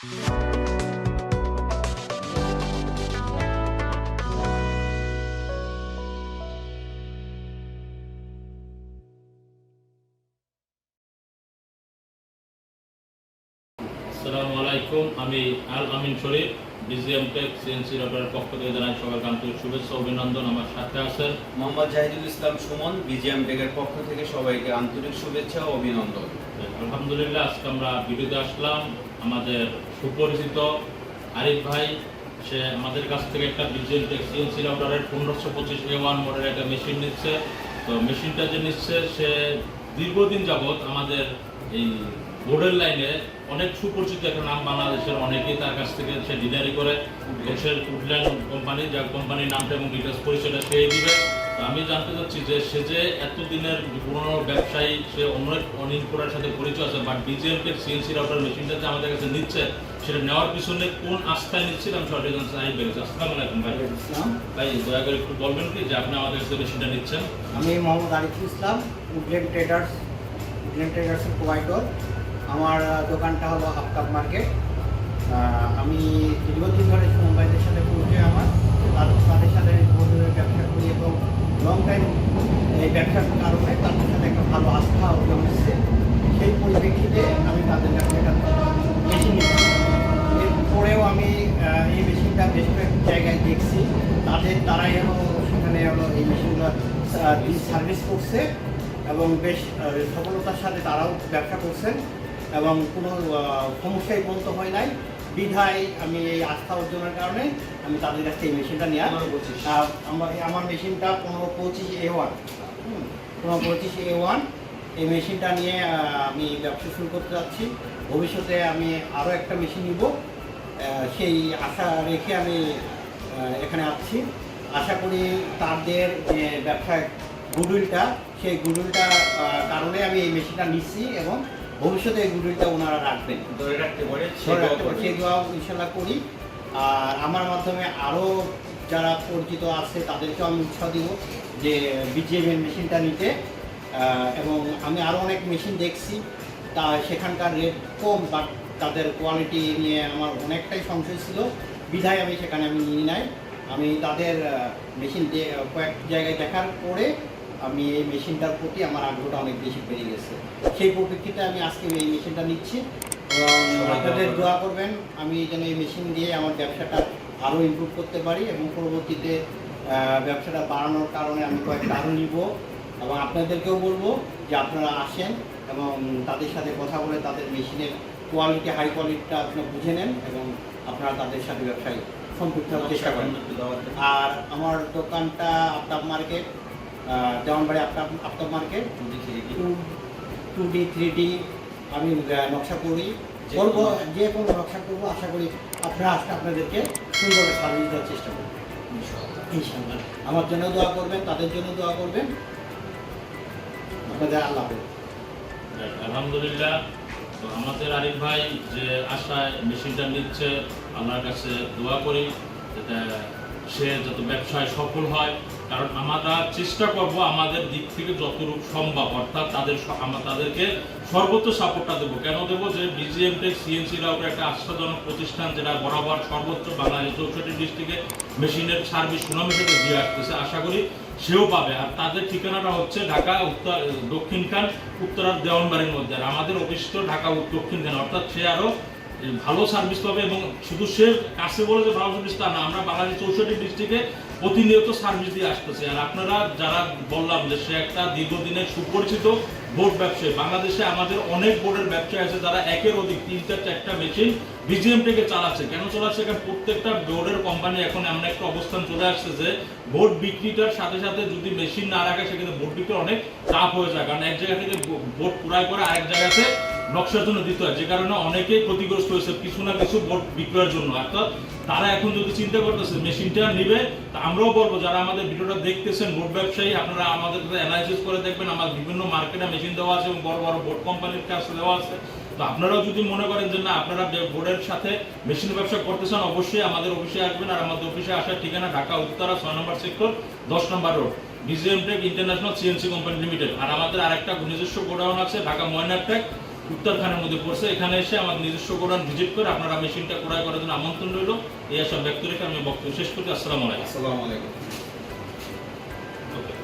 আসসালামু আলাইকুম, আমি আল আমিন শরীফ BGM টেক সিএনসি রটারের পক্ষ থেকে জানাই সবাইকে আন্তরিক শুভেচ্ছা অভিনন্দন। আমার সাথে আছেন মোহাম্মদ জাহিদুল ইসলাম সুমন। BGM টেকের পক্ষ থেকে সবাইকে আন্তরিক শুভেচ্ছা ও অভিনন্দন। আলহামদুলিল্লাহ, আজকে আমরা ভিডিওতে আসলাম আমাদের সুপরিচিত আরিফ ভাই। সে আমাদের কাছ থেকে একটা BGM টেক সিএনসি রটারের 1525 A1 মডেলের একটা মেশিন নিচ্ছে। তো মেশিনটা যে নিচ্ছে, সে দীর্ঘদিন যাবৎ আমাদের এই বোর্ডের লাইনে অনেক সুপরিচিত একটা নাম, বাংলাদেশের অনেকেই তার কাছ থেকে সে ডিলারি করে। সে উডল্যান্ড কোম্পানি, যার কোম্পানির নামটা এবং ডিটেলস পরিচয়টা সে দিবে। তো আমি জানতে চাচ্ছি যে সে যে এতদিনের পুরনো ব্যবসায়ী, সে অনেক পুরার সাথে পরিচয় আছে, but BGM tech CNC router মেশিনটা যে আমাদের কাছে নিচ্ছে, সেটা নেওয়ার পিছনে কোন আস্থায় নিচ্ছিলাম সঠিক জানতে আই বেড়েছে। আসসালামু আলাইকুম ভাই। ভাই, দয়া করে একটু বলবেন কি যে আপনি আমাদের কাছে মেশিনটা নিচ্ছেন? আমি মোহাম্মদ আরিফুল ইসলাম, উডল্যান্ড ট্রেডার্সের প্রোভাইডার। আমার দোকানটা হলো আফতাব মার্কেট। আমি দীর্ঘদিন ধরে মুম্বাইদের সাথে পরিচয় আমার, তাদের সাথে ব্যবসা করি এবং লং টাইম এই ব্যবসার কারণে তাদের সাথে একটা ভালো আস্থা অর্জন হচ্ছে। সেই পরিপ্রেক্ষিতে আমি তাদের কাছে একটা মেশিন নিচ্ছি। এরপরেও আমি এই মেশিনটা বেশ কয়েক জায়গায় দেখছি, তারাই সেখানে এই মেশিনগুলো সার্ভিস করছে এবং বেশ সফলতার সাথে তারাও ব্যবসা করছেন এবং কোনো সমস্যাই পর্যন্ত হয় নাই। বিধায় আমি এই আস্থা অর্জনের কারণে আমি তাদের কাছ থেকে এই মেশিনটা নিয়ে আমার মেশিনটা 1525 A1 1525 A1 এই মেশিনটা নিয়ে আমি ব্যবসা শুরু করতে যাচ্ছি। ভবিষ্যতে আমি আরও একটা মেশিন নিব, সেই আশা রেখে আমি এখানে আসছি। আশা করি তাদের যে ব্যবসায় গুডউইলটা, সেই গুডউইলটার কারণে আমি এই মেশিনটা নিচ্ছি এবং ভবিষ্যতে এই গুডউইলটা ওনারা রাখবেন, ধরে রাখতে পারে, সেই দোয়া ইনশাল্লাহ করি। আর আমার মাধ্যমে আরও যারা পরিচিত আছে তাদেরকেও আমি উৎসাহ দিব যে BGM এর মেশিনটা নিতে। এবং আমি আরও অনেক মেশিন দেখছি, তা সেখানকার রেট কম, বাট তাদের কোয়ালিটি নিয়ে আমার অনেকটাই সংশয় ছিল, বিধায় আমি সেখানে নিয়ে নাই। আমি তাদের মেশিন কয়েক জায়গায় দেখার পরে আমি এই মেশিনটার প্রতি আমার আগ্রহটা অনেক বেশি বেড়ে গেছে। সেই পরিপ্রেক্ষিতে আমি আজকে এই মেশিনটা নিচ্ছি এবং আপনাদের দোয়া করবেন আমি যেন এই মেশিন দিয়ে আমার ব্যবসাটা আরও ইমপ্রুভ করতে পারি এবং পরবর্তীতে ব্যবসাটা বাড়ানোর কারণে আমি কয়েকটা আরও নিব এবং আপনাদেরকেও বলবো যে আপনারা আসেন এবং তাদের সাথে কথা বলে তাদের মেশিনের কোয়ালিটি, হাই কোয়ালিটিটা আপনারা বুঝে নেন এবং আপনারা তাদের সাথে ব্যবসায় সম্পৃক্ত হওয়ার চেষ্টা করেন। আর আমার দোকানটা Aftab market, Dewanbari Aftab market, 2D 3D আমি নকশা করি, করবো, যে কোনো নকশা করবো। আশা করি আপনারা আসলে আপনাদেরকে সুন্দরভাবে সার্ভিস দেওয়ার চেষ্টা করবেন ইনশাআল্লাহ। আমার জন্য দোয়া করবেন, তাদের জন্য দোয়া করবেন। আপনাদের আল্লাহ হাফেজ। আলহামদুলিল্লাহ, তো আমাদের আরিফ ভাই যে আশায় মেশিনটা নিচ্ছে, আল্লাহর কাছে দোয়া করি যাতে সে যত ব্যবসায় সফল হয়। কারণ আমরা চেষ্টা করব আমাদের দিক থেকে যতটুকু সম্ভব, অর্থাৎ তাদেরকে সর্বোচ্চ সাপোর্টটা দেবো। কেন দেবো? যে BGM টেক সিএনসি রাউটার একটা আস্থাজনক প্রতিষ্ঠান, যেটা বরাবর সর্বোচ্চ বাংলাদেশ 64 ডিস্ট্রিক্টে মেশিনের সার্ভিস সুনামের সাথে দিয়ে আসতেছে। আশা করি সেও পাবে। আর তাদের ঠিকানাটা হচ্ছে ঢাকা দক্ষিণখান উত্তরার দেওয়ানবাড়ির মধ্যে, আর আমাদের অফিসটা ঢাকা দক্ষিণখান, অর্থাৎ সে আরও ভালো সার্ভিস পাবে। এবং শুধু সে কাছে বলে যে ভালো সার্ভিস তা না, আমরা বাংলাদেশ 64 ডিস্ট্রিক্টে প্রতিনিয়ত সার্ভিস দিয়ে আসতেছে। আর আপনারা যারা বললাম যে সে একটা দীর্ঘদিনের সুপরিচিত বোর্ড ব্যবসায়ী, বাংলাদেশে আমাদের অনেক বোর্ডের ব্যবসায়ী আছে যারা একের অধিক 3টা 4টা মেশিন BGM টেকে চালাচ্ছে। কেন চালাচ্ছে? কারণ প্রত্যেকটা বোর্ডের কোম্পানি এখন এমন একটা অবস্থান চলে আসছে যে বোর্ড বিক্রিটার সাথে সাথে যদি মেশিন না রাখে সেক্ষেত্রে বোর্ড বিক্রি অনেক চাপ হয়ে যায়। কারণ এক জায়গা থেকে বোর্ড পুরাই করে আরেক জায়গাতে নকশার জন্য দিতে হয়, যে কারণে অনেকেই ক্ষতিগ্রস্ত হয়েছে কিছু না কিছু বোর্ড বিক্রয়ের জন্য। অর্থাৎ তারা এখন যদি চিন্তা করতেছে মেশিনটা নিবে, তা আমরাও বলবো যারা আমাদের ভিডিওটা দেখতেছেন বোর্ড ব্যবসায়ী, আপনারা আমাদের অ্যানালাইসিস করে দেখবেন। আমার বিভিন্ন মার্কেটে মেশিন দেওয়া আছে এবং বড় বড় বোর্ড কোম্পানির কাছে দেওয়া আছে। তো আপনারাও যদি মনে করেন যে না আপনারা বোর্ডের সাথে মেশিন ব্যবসা করতে চান, অবশ্যই আমাদের অফিসে আসবেন। আর আমাদের অফিসে আসার ঠিকানা Dhaka Uttara 6 number sector 10 number road, BGM tech international CNC company limited. আর আমাদের আরেকটা নিজস্ব গোডাউন আছে ঢাকা ময়নারটেক উত্তরখানের মধ্যে পড়ছে। এখানে এসে আমার নিজস্ব গোডাউন ভিজিট করে আপনারা মেশিনটা ক্রয় করার জন্য আমন্ত্রণ রইল। এই আশা ব্যক্ত রেখে আমি বক্তব্য শেষ করছি। আসসালামু আলাইকুম। আসসালামু আলাইকুম। Okay.